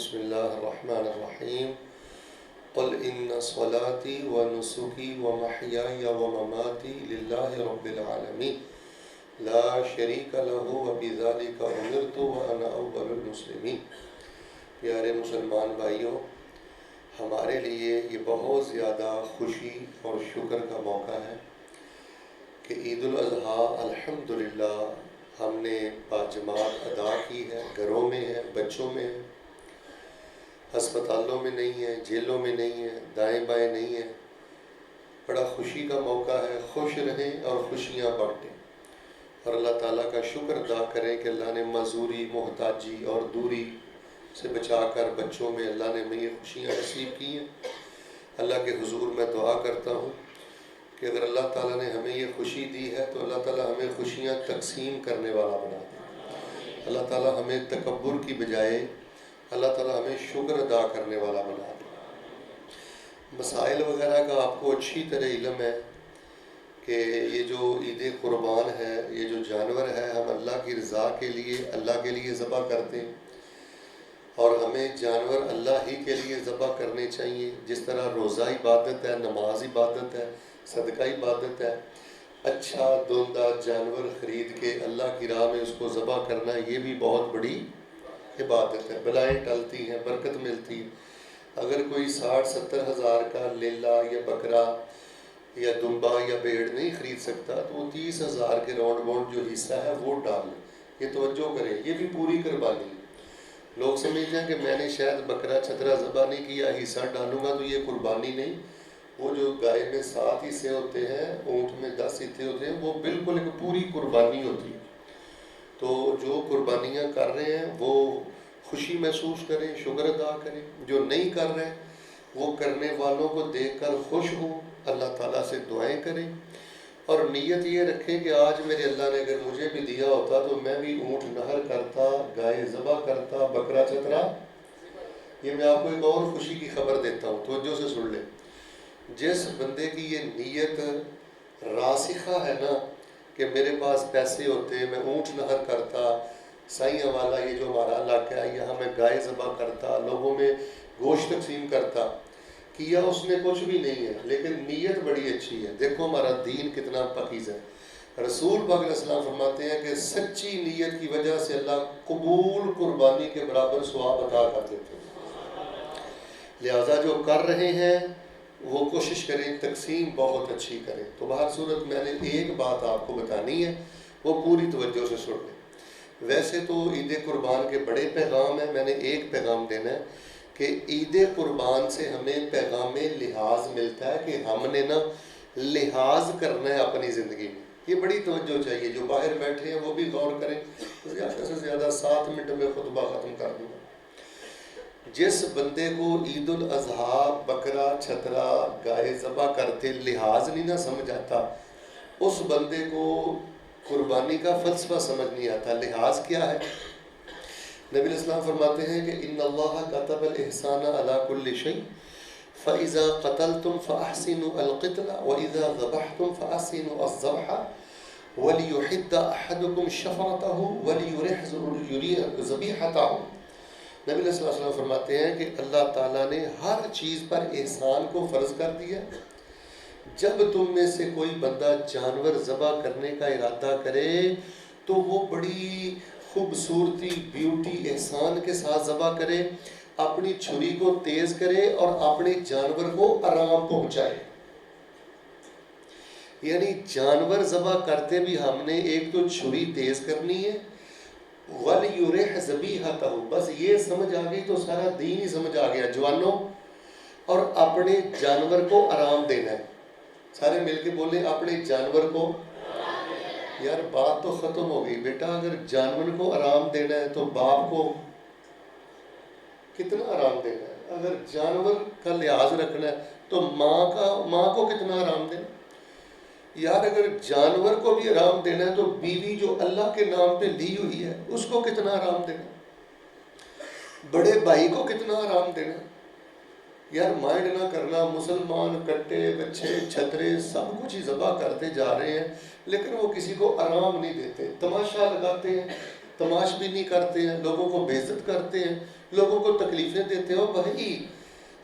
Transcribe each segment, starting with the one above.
بسم اللہ الرحمن الرحیم قل ان صلاتي ونسكي ومحياي ومماتي لله رب العالمین لا شریک له وبذلك امرت وانا اول المسلمین۔ پیارے مسلمان بھائیوں، ہمارے لیے یہ بہت زیادہ خوشی اور شکر کا موقع ہے کہ عید الاضحیٰ الحمدللہ ہم نے باجماعت ادا کی ہے، گھروں میں ہے، بچوں میں ہے، ہسپتالوں میں نہیں ہے، جیلوں میں نہیں ہے، دائیں بائیں نہیں ہے۔ بڑا خوشی کا موقع ہے، خوش رہیں اور خوشیاں بانٹیں اور اللہ تعالیٰ کا شکر ادا کریں کہ اللہ نے معذوری، محتاجی اور دوری سے بچا کر بچوں میں اللہ نے ہمیں یہ خوشیاں نصیب کی ہیں۔ اللہ کے حضور میں دعا کرتا ہوں کہ اگر اللہ تعالیٰ نے ہمیں یہ خوشی دی ہے تو اللہ تعالیٰ ہمیں خوشیاں تقسیم کرنے والا بنا دے۔ اللہ تعالیٰ ہمیں تکبر کی بجائے اللہ تعالیٰ ہمیں شکر ادا کرنے والا بنا دے۔ مسائل وغیرہ کا آپ کو اچھی طرح علم ہے کہ یہ جو عید قربان ہے، یہ جو جانور ہے، ہم اللہ کی رضا کے لیے اللہ کے لیے ذبح کرتے ہیں اور ہمیں جانور اللہ ہی کے لیے ذبح کرنے چاہیے۔ جس طرح روزہ عبادت ہے، نماز عبادت ہے، صدقہ عبادت ہے، اچھا دوندہ جانور خرید کے اللہ کی راہ میں اس کو ذبح کرنا یہ بھی بہت بڑی عبادت ہے۔ بلائیں ٹلتی ہیں، برکت ملتی ہے۔ اگر کوئی 60-70 ہزار کا لیلا یا بکرا یا دمبا یا بھیڑ نہیں خرید سکتا تو وہ 30 ہزار کے راؤنڈ باؤنڈ جو حصہ ہے وہ ڈال لے۔ یہ توجہ کریں، یہ بھی پوری قربانی ہے۔ لوگ سمجھتے ہیں کہ میں نے شاید بکرا چھترا ذبح نہیں کیا، حصہ ڈالوں گا تو یہ قربانی نہیں۔ وہ جو گائے میں 7 حصے ہوتے ہیں، اونٹ میں 10 حصے ہوتے ہیں، وہ بالکل ایک پوری قربانی ہوتی ہے۔ تو جو قربانیاں کر رہے ہیں وہ خوشی محسوس کریں، شکر ادا کریں۔ جو نہیں کر رہے وہ کرنے والوں کو دیکھ کر خوش ہوں، اللہ تعالیٰ سے دعائیں کریں اور نیت یہ رکھیں کہ آج میرے اللہ نے اگر مجھے بھی دیا ہوتا تو میں بھی اونٹ نہر کرتا، گائے ذبح کرتا، بکرا چترا۔ یہ میں آپ کو ایک اور خوشی کی خبر دیتا ہوں، توجہ سے سن لیں۔ جس بندے کی یہ نیت راسخہ ہے نا کہ میرے پاس پیسے ہوتے، میں اونٹ نہر کرتا، سائیاں والا یہ جو ہمارا علاقہ ہے یہاں میں گائے ذبح کرتا، لوگوں میں گوشت تقسیم کرتا، کیا اس نے کچھ بھی نہیں ہے لیکن نیت بڑی اچھی ہے۔ دیکھو ہمارا دین کتنا پاکیزہ ہے۔ رسول پاک علیہ السلام فرماتے ہیں کہ سچی نیت کی وجہ سے اللہ قبول قربانی کے برابر ثواب عطا کر دیتے ہیں۔ لہٰذا جو کر رہے ہیں وہ کوشش کریں تقسیم بہت اچھی کریں۔ تو بہر صورت میں نے ایک بات آپ کو بتانی ہے، وہ پوری توجہ سے سن لیں۔ ویسے تو عید قربان کے بڑے پیغام ہیں، میں نے ایک پیغام دینا ہے کہ عید قربان سے ہمیں پیغام لحاظ ملتا ہے کہ ہم نے نا لحاظ کرنا ہے اپنی زندگی میں۔ یہ بڑی توجہ چاہیے، جو باہر بیٹھے ہیں وہ بھی غور کریں۔ زیادہ سے زیادہ 7 منٹ میں خطبہ ختم کر دوں گا۔ جس بندے کو عید الاضحیٰ بکرا چھترا گائے ذبح کرتے لحاظ نہیں نہ سمجھ آتا، اس بندے کو قربانی کا فلسفہ سمجھ نہیں آتا۔ لحاظ کیا ہے؟ نبی علیہ السلام فرماتے ہیں کہ ان اللہ کتب الاحسان علی کل شیء فاذا قتلتم فاحسنوا القتل واذا ذبحتم فاحسنوا الذبح وليحد احدكم شفرته وليرح ذبیحته۔ نبی علیہ السلام فرماتے ہیں کہ اللہ تعالیٰ نے ہر چیز پر احسان کو فرض کر دیا۔ جب تم میں سے کوئی بندہ جانور ذبح کرنے کا ارادہ کرے تو وہ بڑی خوبصورتی، بیوٹی، احسان کے ساتھ ذبح کرے، اپنی چھری کو تیز کرے اور اپنے جانور کو آرام پہنچائے۔ یعنی جانور ذبح کرتے بھی ہم نے ایک تو چھری تیز کرنی ہے، وَلْيُرِحْ ذَبِيحَتَهُ، بس یہ سمجھ آ گئی تو سارا دین ہی سمجھ آ گیا جوانوں۔ اور اپنے جانور کو آرام دینا ہے۔ سارے مل کے بولیں اپنے جانور کو۔ یار بات تو ختم ہو گئی بیٹا، اگر جانور کو آرام دینا ہے تو باپ کو کتنا آرام دینا ہے؟ اگر جانور کا لحاظ رکھنا ہے تو ماں کو کتنا آرام دینا؟ یار اگر جانور کو بھی آرام دینا ہے تو بیوی جو اللہ کے نام پہ لی ہوئی ہے اس کو کتنا آرام دینا؟ بڑے بھائی کو کتنا آرام دینا؟ یار مائنڈ نہ کرنا، مسلمان کٹے بچے چھترے سب کچھ ہی ذبح کرتے جا رہے ہیں لیکن وہ کسی کو آرام نہیں دیتے، تماشا لگاتے ہیں، تماش بھی نہیں کرتے ہیں، لوگوں کو بے عزت کرتے ہیں، لوگوں کو تکلیفیں دیتے ہو بھائی،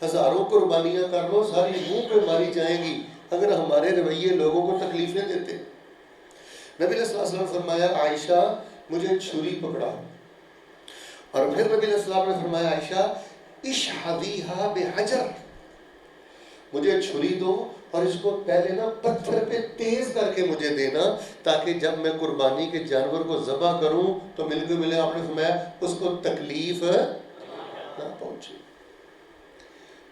ہزاروں قربانیاں کر لو، ساری منہ پہ ماری جائیں گی اگر ہمارے رویے لوگوں کو تکلیفیں دیتے۔ نبی علیہ السلام نے فرمایا عائشہ مجھے چھری پکڑا، اور پھر نبی علیہ السلام نے فرمایا عائشہ اشحذیہا بحجر، مجھے چھری دو اور اس کو پہلے نا پتھر پہ تیز کر کے مجھے دینا، تاکہ جب میں قربانی کے جانور کو ذبح کروں تو مل کے ملے آپ نے فرمایا اس کو تکلیف نہ پہنچے۔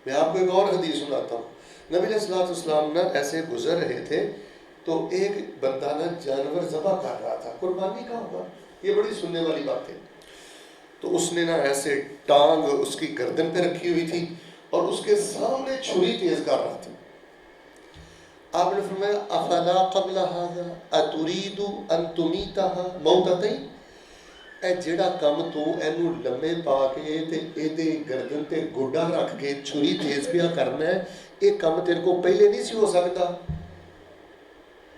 میں آپ کو ایک اور حدیث سناتا ہوں۔ نبی علیہ السلام نا ایسے گزر رہے تھے تو ایک بندہ نا جانور ذبح کر رہا تھا، قربانی کا ہوگا، یہ بڑی سننے والی بات ہے۔ تو اس نے نا ایسے ٹانگ اس کی گردن پہ رکھی ہوئی تھی اور اس کے سامنے چھری تیز کر رہا تھا۔ آپ نے فرمایا افلا قبل هذا اتريد ان تميتها موتتين، اے جڑا کم تو اینو لمے پا کے تے ایدے گردن تے گوڈا رکھ کے چھری تیز پیا کرنا ہے، یہ کم تیرے کو پہلے نہیں سی ہو سکتا؟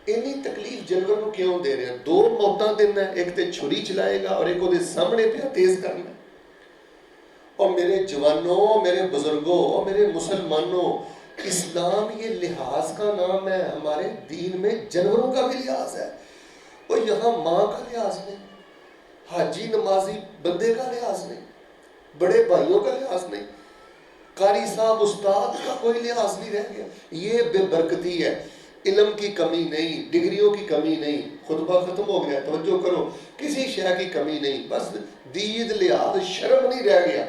اینی تکلیف جانور کو کیوں دے رہے ہیں؟ دو موتاں دینا ہے، ایک تے چھری چلائے گا اور ایک وہ دے سامنے پہ تیز کرنا ہے۔ اور میرے جوانوں، میرے بزرگوں اور میرے مسلمانوں، اسلام یہ لحاظ کا نام ہے، ہمارے دین میں جانوروں کا بھی لحاظ ہے۔ اور یہاں ماں کا لحاظ نہیں، حاجی نمازی بندے کا لحاظ نہیں، بڑے بھائیوں کا لحاظ نہیں، قاری صاحب استاد کا کوئی لحاظ نہیں رہ گیا۔ یہ بے برکتی ہے، علم کی کمی نہیں، ڈگریوں کی کمی نہیں، خطبہ ختم ہو گیا، توجہ کرو، کسی شے کی کمی نہیں، بس دید لحاظ شرم نہیں رہ گیا۔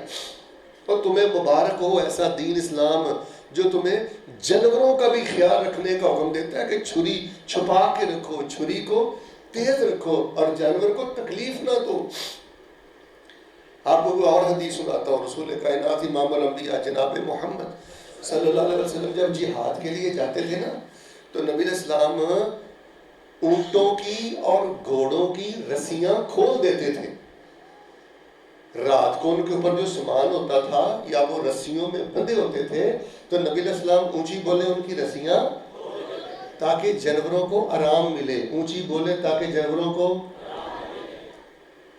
اور تمہیں مبارک ہو ایسا دین اسلام جو تمہیں جانوروں کا بھی خیال رکھنے کا حکم دیتا ہے کہ چھری چھپا کے رکھو، چھری کو تیز رکھو اور جانور کو تکلیف نہ دو۔ آپ کو کوئی اور حدیث سناتا ہوں۔ رسول کائنات امام الانبیاء جناب محمد صلی اللہ علیہ وسلم جب جہاد کے لیے جاتے تھے نا تو نبی علیہ السلام اونٹوں کی اور گھوڑوں کی رسیاں کھول دیتے تھے۔ رات کو ان کے اوپر جو سامان ہوتا تھا یا وہ رسیوں میں بندھے ہوتے تھے تو نبی علیہ السلام اونچی بولے ان کی رسیاں تاکہ جانوروں کو آرام ملے، اونچی بولے تاکہ جانوروں کو۔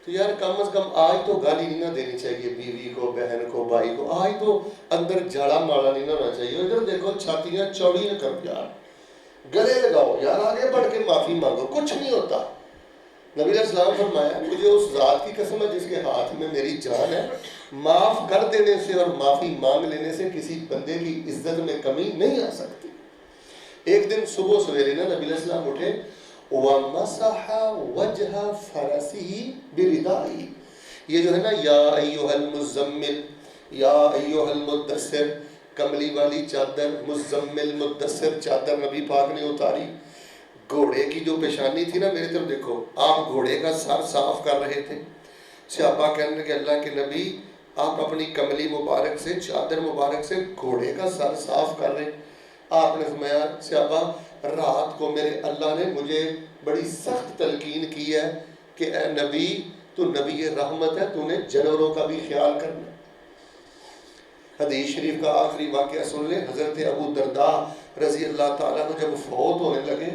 تو یار کم از کم آج تو گالی نہیں نہ دینی چاہیے بیوی کو، بہن کو، بھائی کو، آج تو اندر جھاڑا ماڑا نہیں نہ ہونا چاہیے۔ ادھر دیکھو چھاتیاں چوڑی نہ کرو یار، گلے لگاؤ یار، آگے بڑھ کے معافی مانگو، کچھ نہیں ہوتا۔ نبی علیہ السلام فرمایا مجھے اس ذات کی قسم ہے جس کے ہاتھ میں میری جان ہے، معاف کر دینے سے اور معافی مانگ لینے سے کسی بندے کی عزت میں کمی نہیں آ سکتی۔ ایک دن صبح سویرے نا نبی علیہ السلام اٹھے، وَمَسَحَ وَجْهَ فَرَسِهِ بِرِدَائِهِ، یہ جو ہے نا یا ایھا المزمل، یا ایھا المدثر، کملی والی چادر، مزمل مدثر چادر نبی پاک نے اتاری۔ گھوڑے کی جو پیشانی تھی نا، میری طرف دیکھو، آپ گھوڑے کا سر صاف کر رہے تھے۔ صحابہ کہنے کہ اللہ کے نبی آپ اپنی کملی مبارک سے، چادر مبارک سے گھوڑے کا سر صاف کر رہے۔ آپ نے فرمایا صحابہ رات کو میرے اللہ نے مجھے بڑی سخت تلقین کی ہے کہ اے نبی تو نبی رحمت ہے، تو نے جانوروں کا بھی خیال کرنا۔ حدیث شریف کا آخری واقعہ سن لیں۔ حضرت ابو درداء رضی اللہ تعالیٰ عنہ جب فوت ہونے لگے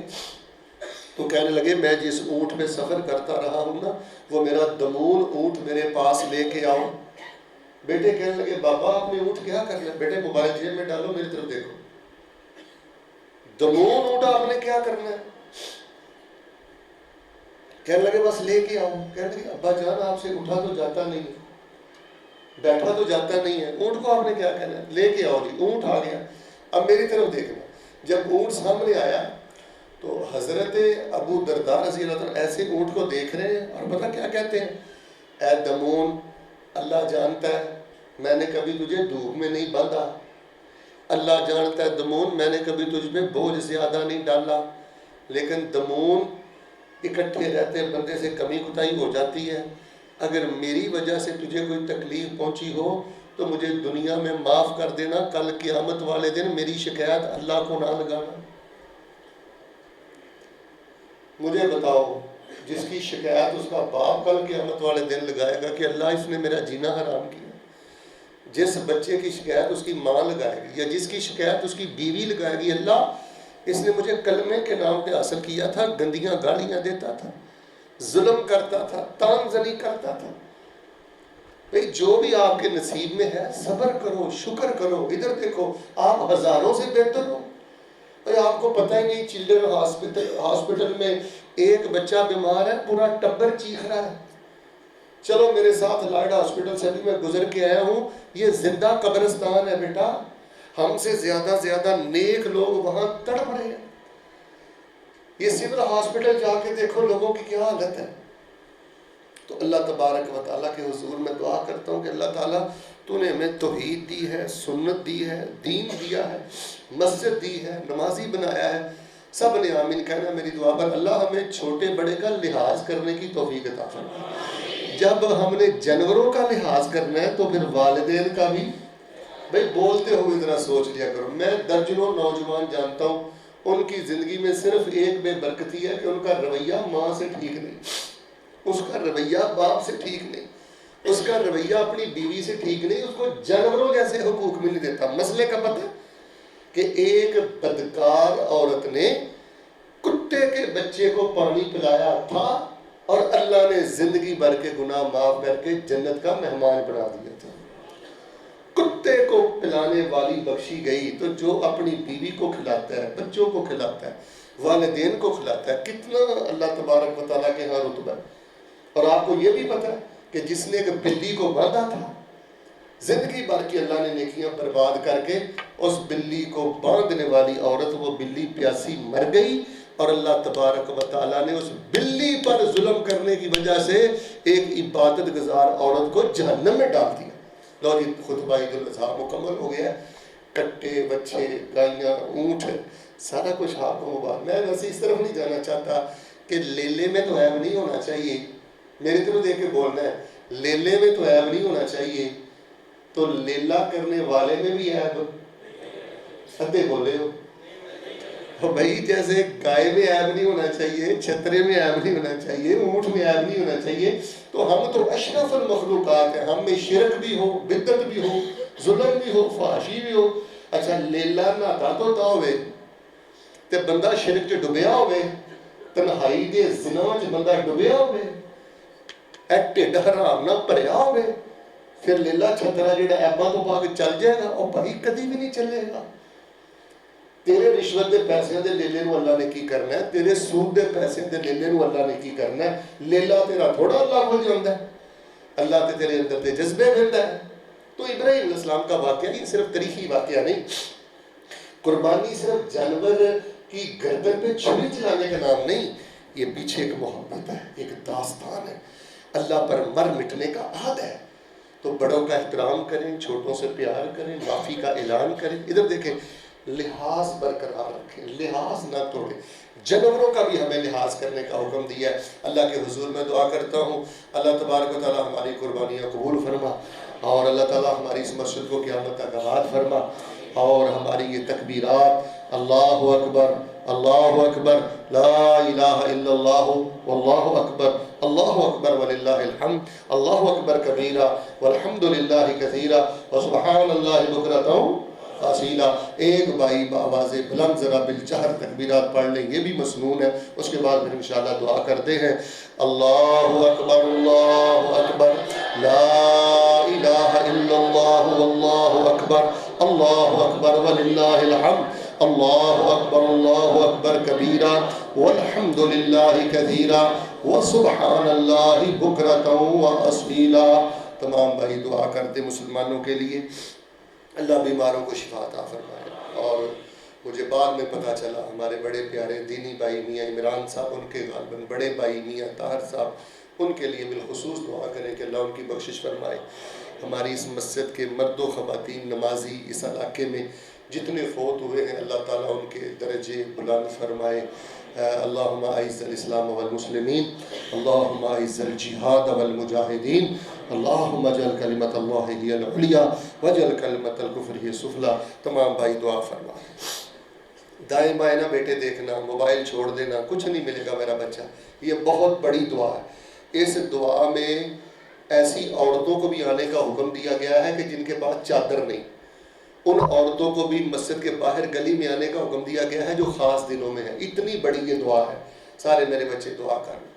تو کہنے لگے میں جس اونٹ پہ سفر کرتا رہا ہوں نا وہ میرا دمون اونٹ میرے پاس لے کے آؤ۔ بیٹے کہنے لگے بابا آپ نے اونٹ کیا کرنا ہے؟ بیٹے موبائل جیب میں ڈالو، میری طرف دیکھو، دمون اونٹ آپ نے کیا کرنا ہے؟ کہنے لگے بس لے کے آؤ۔ کہنے لگے ابا جان آپ سے اٹھا تو جاتا نہیں ہے، بیٹھا تو جاتا نہیں ہے، اونٹ کو آپ نے کیا کہنا ہے؟ لے کے آؤ جی۔ اونٹ آ گیا۔ اب میری طرف دیکھنا، جب اونٹ سامنے آیا تو حضرت ابو درداء رضی اللہ عنہ ایسے اونٹ کو دیکھ رہے ہیں اور پتہ کیا کہتے ہیں؟ اے دمون اللہ جانتا ہے میں نے کبھی تجھے دھوپ میں نہیں باندھا، اللہ جانتا ہے دمون میں نے کبھی تجھ پہ بوجھ زیادہ نہیں ڈالا، لیکن دمون اکٹھے رہتے بندے سے کمی کوتاہی ہو جاتی ہے، اگر میری وجہ سے تجھے کوئی تکلیف پہنچی ہو تو مجھے دنیا میں معاف کر دینا، کل قیامت والے دن میری شکایت اللہ کو نہ لگانا۔ مجھے بتاؤ جس کی شکایت اس کا باپ کل قیامت والے دن لگائے گا کہ اللہ اس نے میرا جینا حرام کیا، جس بچے کی شکایت اس کی ماں لگائے گی یا جس کی شکایت اس کی بیوی لگائے گی اللہ اس نے مجھے کلمے کے نام پہ حاصل کیا تھا، گندیاں گالیاں دیتا تھا، ظلم کرتا تھا، تان زنی کرتا تھا، بھئی جو بھی آپ کے نصیب میں ہے صبر کرو، شکر کرو. ادھر دیکھو آپ ہزاروں سے بہتر ہو. بھئی آپ کو پتہ ہی نہیں چلڈرن ہاسپٹل میں ایک بچہ بیمار ہے، پورا ٹبر چیخ رہا ہے. چلو میرے ساتھ لائٹ ہاسپٹل سے بھی میں گزر کے آیا ہوں، یہ زندہ قبرستان ہے بیٹا. ہم سے زیادہ نیک لوگ وہاں تڑپ رہے ہیں. یہ سول ہاسپٹل جا کے دیکھو لوگوں کی کیا حالت ہے. تو اللہ تبارک و تعالیٰ کے حضور میں دعا کرتا ہوں کہ اللہ تعالیٰ تو نے ہمیں توحید دی ہے، سنت دی ہے، دین دیا ہے، مسجد دی ہے، نمازی بنایا ہے. سب نے آمین کہنا میری دعا پر. اللہ ہمیں چھوٹے بڑے کا لحاظ کرنے کی توفیق عطا فرمائے. جب ہم نے جانوروں کا لحاظ کرنا ہے تو پھر والدین کا بھی. بھئی بولتے ہوئے ذرا سوچ لیا کرو. میں درجنوں نوجوان جانتا ہوں ان کی زندگی میں صرف ایک بے برکتی ہے کہ ان کا رویہ ماں سے ٹھیک نہیں، اس کا رویہ باپ سے ٹھیک نہیں، اس کا رویہ اپنی بیوی سے ٹھیک نہیں، اس کو جانوروں جیسے حقوق بھی نہیں دیتا. مسئلے کا پتہ کہ ایک بدکار عورت نے کتے کے بچے کو پانی پلایا تھا اور اللہ نے زندگی بھر کے گناہ معاف کر کے جنت کا مہمان بنا دیا تھا. کتے کو پلانے والی بخشی گئی تو جو اپنی بیوی کو کھلاتا ہے، بچوں کو کھلاتا ہے، والدین کو کھلاتا ہے، کتنا اللہ تبارک و تعالیٰ کے ہاں رتبہ ہے. اور آپ کو یہ بھی پتہ ہے کہ جس نے ایک بلی کو باندھا تھا، زندگی بھر کی اللہ نے نیکیاں برباد کر کے اس بلی کو باندھنے والی عورت، وہ بلی پیاسی مر گئی اور اللہ تبارک و تعالیٰ نے اس بلی پر ظلم کرنے کی وجہ سے ایک عبادت گزار عورت کو جہنم میں ڈال دیا. لو جی خطبہ عید الاضحیٰ مکمل ہو گیا ہے. کٹے بچے گائیاں اونٹ سارا کچھ آپ کو مبارک. میں ویسے اس طرف نہیں جانا چاہتا کہ لیلے میں تو عیب نہیں ہونا چاہیے. میری طرف دیکھ کے بولنا ہے لیلے میں تو عیب نہیں ہونا چاہیے. تو لیلا کرنے والے میں بھی عیب ادھے بولے ہو. بھائی جیسے گائے میں عیب نہیں ہونا چاہیے، چھترے میں عیب نہیں ہونا چاہیے، اونٹ میں عیب نہیں ہونا چاہیے، تو ہم تو اشرف المخلوقات ہیں. ہم میں شرک بھی ہو، بدعت بھی ہو، ظلم بھی ہو، فحاشی بھی ہو. اچھا لیلا نہاتا تو ہوئے تے بندہ شرک چ ڈبیا ہوئے، تنہائی دے زنا چ بندہ ڈبیا ہوئے، ٹھڈ حرام نہ بھریا ہوئے، پھر لیلا چھترا جڑا ایباں تو پا کے چل جائے گا، اور بھائی کدی بھی نہیں چلے گا. تیرے رشوت دے پیسے دے لیلے نو اللہ نے کی کرنا ہے، تیرے سود دے پیسے دے لیلے نو اللہ نے کی کرنا ہے. لیلا تیرا تھوڑا اللہ کو جاندا ہے، اللہ تے تیرے اندر تے جذبے بھردا ہے. تو ابراہیم علیہ السلام کا واقعہ یہ صرف تاریخی واقعہ نہیں. قربانی صرف جانور کی گردن پہ چھری چلانے کا نام نہیں، یہ پیچھے ایک محبت ہے، ایک داستان ہے، اللہ پر مر مٹنے کا عہد ہے. تو بڑوں کا احترام کریں، چھوٹوں سے پیار کریں، معافی کا اعلان کریں. ادھر دیکھیں لحاظ برقرار رکھیں، لحاظ نہ توڑیں. جانوروں کا بھی ہمیں لحاظ کرنے کا حکم دیا ہے. اللہ کے حضور میں دعا کرتا ہوں اللہ تبارک و تعالیٰ ہماری قربانیاں قبول فرما، اور اللہ تعالیٰ ہماری اس مسجد کو قیامت تک آباد فرما، اور ہماری یہ تکبیرات اللہ اکبر اللہ اکبر لا الہ الا اللہ واللہ اکبر اللہ اکبر وللہ الحمد اللہ اکبر کبیرہ والحمد للہ کثیرہ وسبحان اللہ بکرۃ اصیلا. ایک بھائی بآواز بلند ذرا بالجہر تکبیرات پڑھ لیں، یہ بھی مسنون ہے. اس کے بعد پھر انشاءاللہ دعا کرتے ہیں. اللہ اکبر لا الہ الا اللہ واللہ اکبر وللہ الحمد اللہ اکبر کبیرہ والحمد للہ کثیرہ وسبحان اللہ بکرۃ واصیلا. تمام بھائی دعا کرتے مسلمانوں کے لیے اللہ بیماروں کو شفا عطا فرمائے. اور مجھے بعد میں پتہ چلا ہمارے بڑے پیارے دینی بھائی میاں عمران صاحب، ان کے غالباً بڑے بھائی میاں طاہر صاحب، ان کے لیے بالخصوص دعا کریں کہ اللہ ان کی بخشش فرمائے. ہماری اس مسجد کے مرد و خواتین نمازی اس علاقے میں جتنے فوت ہوئے ہیں اللہ تعالیٰ ان کے درجے بلند فرمائے. اللہم اعز الاسلام والمسلمین، اللہم اعز الجہاد والمجاہدین، اللہم اجعل کلمت اللہ ہی العلیٰ واجعل کلمت الکفر ہی السفلیٰ. تمام بھائی دعا فرمائے. دائیں بائیں نہ بیٹے دیکھنا، موبائل چھوڑ دینا، کچھ نہیں ملے گا میرا بچہ. یہ بہت بڑی دعا ہے. اس دعا میں ایسی عورتوں کو بھی آنے کا حکم دیا گیا ہے کہ جن کے پاس چادر نہیں، ان عورتوں کو بھی مسجد کے باہر گلی میں آنے کا حکم دیا گیا ہے جو خاص دنوں میں ہے. اتنی بڑی یہ دعا ہے. سارے میرے بچے دعا کریں.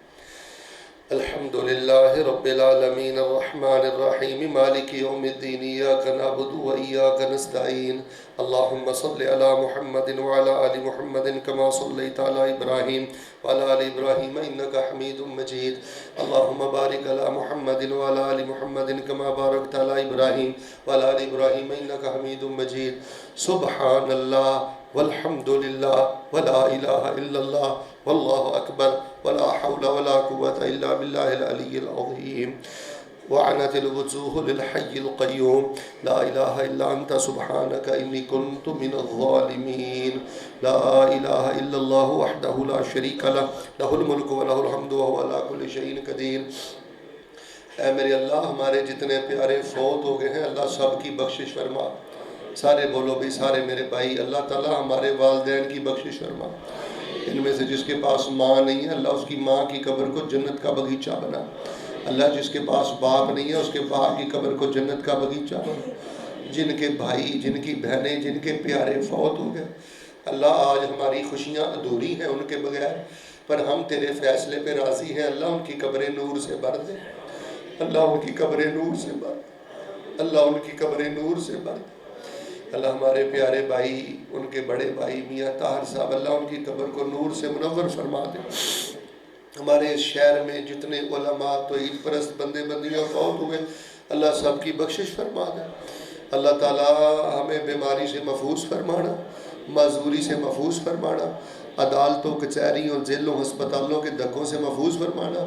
الحمد لله رب العالمين الرحمن الرحيم مالك يوم الدين إياك نعبد وإياك نستعين اللهم صل على محمد وعلى آل محمد كما صليت على إبراهيم وعلى آل إبراهيم إنك حميد مجيد اللهم بارك على محمد وعلى آل محمد كما باركت على إبراهيم وعلى آل إبراهيم إنك حميد مجيد سبحان الله والحمد لله ولا إله إلا الله والله أكبر ولا حول ولا قوة إلا بالله العلي العظيم وعنت الوجوه للحي القيوم لا إله إلا أنت سبحانك إني كنت من الظالمين لا إله إلا الله وحده لا شريك له له الملك وله الحمد وهو على كل شيء قدير اے میرے اللہ ہمارے جتنے پیارے فوت ہو گئے ہیں اللہ سب کی بخشش فرما سارے بولو بھی سارے میرے بھائی اللہ تعالی ہمارے والدین کی بخشش فرما ان میں سے جس کے پاس ماں نہیں ہے اللہ اس کی ماں کی قبر کو جنت کا باغیچہ بنا اللہ جس کے پاس باپ نہیں ہے اس کے باپ کی قبر کو جنت کا باغیچہ بنا جن کے بھائی جن کی بہنیں جن کے پیارے فوت ہو گئے اللہ آج ہماری خوشیاں ادھوری ہیں ان کے بغیر پر ہم تیرے فیصلے پہ راضی ہیں اللہ ان کی قبریں نور سے بھر دے اللہ ان کی قبریں نور سے بھر اللہ ان کی قبریں نور سے بھر دے اللہ ہمارے پیارے بھائی ان کے بڑے بھائی میاں طاہر صاحب اللہ ان کی قبر کو نور سے منور فرما دے ہمارے اس شہر میں جتنے علماء توحید پرست بندے بندیاں فوت ہوئے اللہ سب کی بخشش فرما دے اللہ تعالی ہمیں بیماری سے محفوظ فرمانا معذوری سے محفوظ فرمانا عدالتوں کچہریوں جیلوں ہسپتالوں کے دھکوں سے محفوظ فرمانا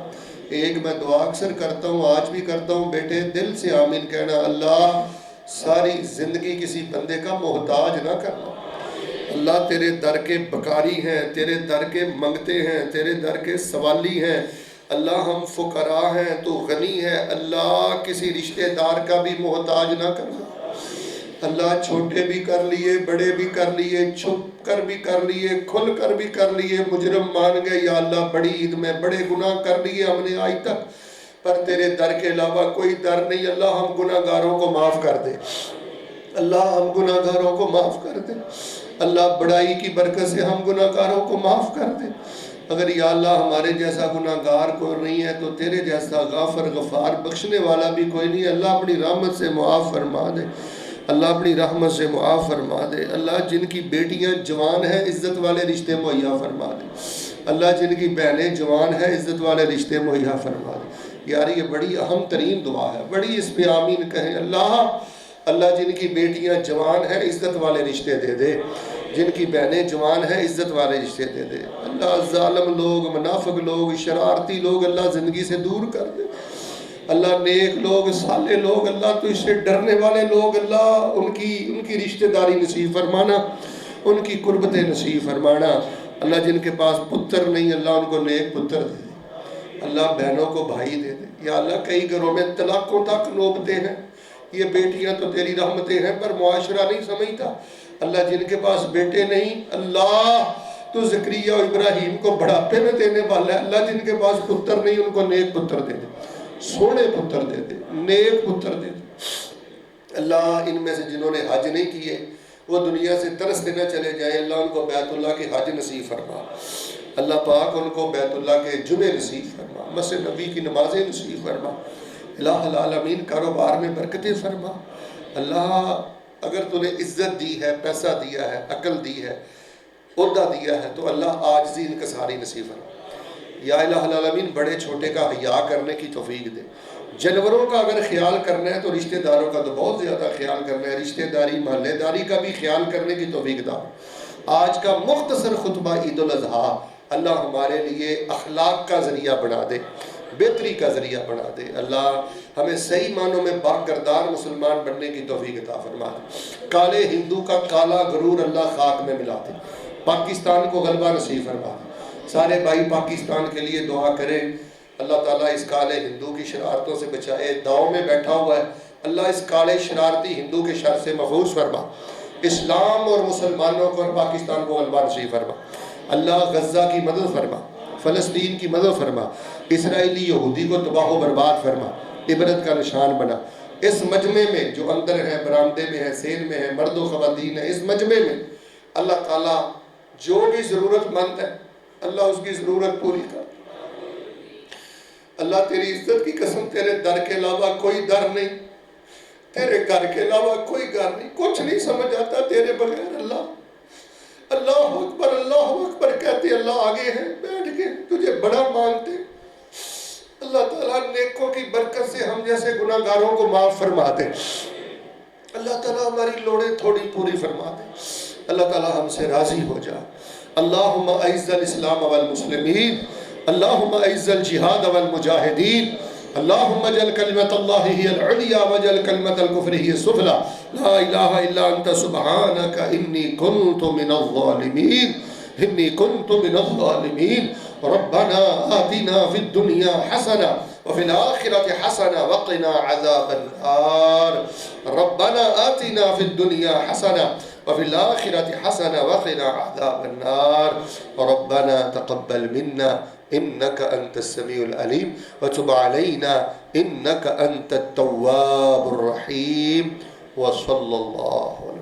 ایک میں دعا اکثر کرتا ہوں آج بھی کرتا ہوں بیٹے دل سے آمین کہنا اللہ ساری زندگی کسی بندے کا محتاج نہ کرنا اللہ تیرے در کے بکاری ہیں تیرے در کے منگتے ہیں تیرے در کے سوالی ہیں اللہ ہم فقراء ہیں تو غنی ہے اللہ کسی رشتہ دار کا بھی محتاج نہ کرنا اللہ چھوٹے بھی کر لیے بڑے بھی کر لیے چھپ کر بھی کر لیے کھل کر بھی کر لیے مجرم مان گئے یا اللہ بڑی عید میں بڑے گناہ کر لیے ہم نے آج تک پر تیرے در کے علاوہ کوئی در نہیں اللہ ہم گناہ گاروں کو معاف کر دے اللہ ہم گناہ گاروں کو معاف کر دے اللہ بڑائی کی برکت سے ہم گناہ گاروں کو معاف کر دے اگر یا اللہ ہمارے جیسا گناہ گار کوئی نہیں ہے تو تیرے جیسا غافر غفار بخشنے والا بھی کوئی نہیں اللہ اپنی رحمت سے معاف فرما دے اللہ اپنی رحمت سے معاف فرما دے اللہ جن کی بیٹیاں جوان ہیں عزت والے رشتے مہیا فرما دے اللہ جن کی بہنیں جوان ہیں عزت والے رشتے مہیا فرما دے یار یہ بڑی اہم ترین دعا ہے بڑی اس پہ آمین کہیں اللہ جن کی بیٹیاں جوان ہیں عزت والے رشتے دے دے جن کی بہنیں جوان ہیں عزت والے رشتے دے دے اللہ ظالم لوگ منافق لوگ شرارتی لوگ اللہ زندگی سے دور کر دے اللہ نیک لوگ صالح لوگ اللہ تو اس سے ڈرنے والے لوگ اللہ ان کی رشتہ داری نصیب فرمانا ان کی قربتیں نصیب فرمانا اللہ جن کے پاس پتر نہیں اللہ ان کو نیک پتر دے دے اللہ بہنوں کو بھائی دے دے یا اللہ کئی گھروں میں طلاقوں تک نوبتے ہیں یہ بیٹیاں تو تیری رحمتیں ہیں پر معاشرہ نہیں سمجھتا اللہ جن کے پاس بیٹے نہیں اللہ تو زکریا و ابراہیم کو بڑھاپے میں دینے والا ہے اللہ جن کے پاس پتر نہیں ان کو نیک پتر دے دے سونے پتر دے دے نیک پتر دے دے اللہ ان میں سے جنہوں نے حج نہیں کیے وہ دنیا سے ترستے نہ چلے جائیں اللہ ان کو بیت اللہ کے حج نصیب فرما اللہ پاک ان کو بیت اللہ کے جمعے نصیب فرما مسجد نبی کی نمازیں نصیب فرما الہ العالمین کاروبار میں برکتیں فرما اللہ اگر تو نے عزت دی ہے پیسہ دیا ہے عقل دی ہے عہدہ دیا ہے تو اللہ عاجزی انکساری نصیب فرما یا الہ العالمین بڑے چھوٹے کا حیا کرنے کی توفیق دے جانوروں کا اگر خیال کرنا ہے تو رشتہ داروں کا تو بہت زیادہ خیال کرنا ہے رشتہ داری محلے داری کا بھی خیال کرنے کی توفیق دا آج کا مختصر خطبہ عید الاضحیٰ اللہ ہمارے لیے اخلاق کا ذریعہ بنا دے بہتری کا ذریعہ بنا دے اللہ ہمیں صحیح معنوں میں باکردار مسلمان بننے کی توفیق عطا فرما دے کالے ہندو کا کالا غرور اللہ خاک میں ملا دے پاکستان کو غلبہ نصیب فرما دے سارے بھائی پاکستان کے لیے دعا کریں اللہ تعالیٰ اس کالے ہندو کی شرارتوں سے بچائے داؤں میں بیٹھا ہوا ہے اللہ اس کالے شرارتی ہندو کے شر سے محفوظ فرما اسلام اور مسلمانوں کو اور پاکستان کو غلبہ نصیب فرما اللہ غزہ کی مدد فرما فلسطین کی مدد فرما اسرائیلی یہودی کو تباہ و برباد فرما عبرت کا نشان بنا اس مجمع میں جو اندر ہے برآمدے میں ہے سین میں ہے مرد و خواتین ہے اس مجمع میں اللہ تعالیٰ جو بھی ضرورت مند ہے اللہ اس کی ضرورت پوری کر اللہ تیری عزت کی قسم، تیرے در کے علاوہ کوئی در نہیں، تیرے گھر کے علاوہ کوئی گھر نہیں، کچھ نہیں سمجھ آتا تیرے بغیر۔ اللہ اکبر کہتے اللہ آگے ہیں، بیٹھ کے تجھے بڑا مانتے۔ اللہ تعالیٰ نیکوں کی برکت سے ہم جیسے گناہگاروں کو معاف فرما دے۔ اللہ تعالیٰ ہماری لوڑیں تھوڑی پوری فرما دے۔ اللہ تعالیٰ ہم سے راضی ہو جا۔ اللہم اعز الاسلام والمسلمین، اللہم اعز الجہاد والمجاہدین، اللہم اجعل کلمۃ اللہ ہی العلیٰ واجعل کلمۃ الکفر ہی السفلیٰ، لا الہ الا انت سبحانک انی کنت من الظالمین، انی کنت من الظالمین۔ ربنا آتنا فی الدنیا حسنہ وفی الآخرة حسنہ وقنا عذاب النار۔ ربنا آتنا فی الدنیا حسنہ وفی الآخرة حسنہ وقنا عذاب النار۔ ربنا تقبل منا إنك أنت السميع العليم وتب علينا إنك أنت التواب الرحيم، وصلى الله عليه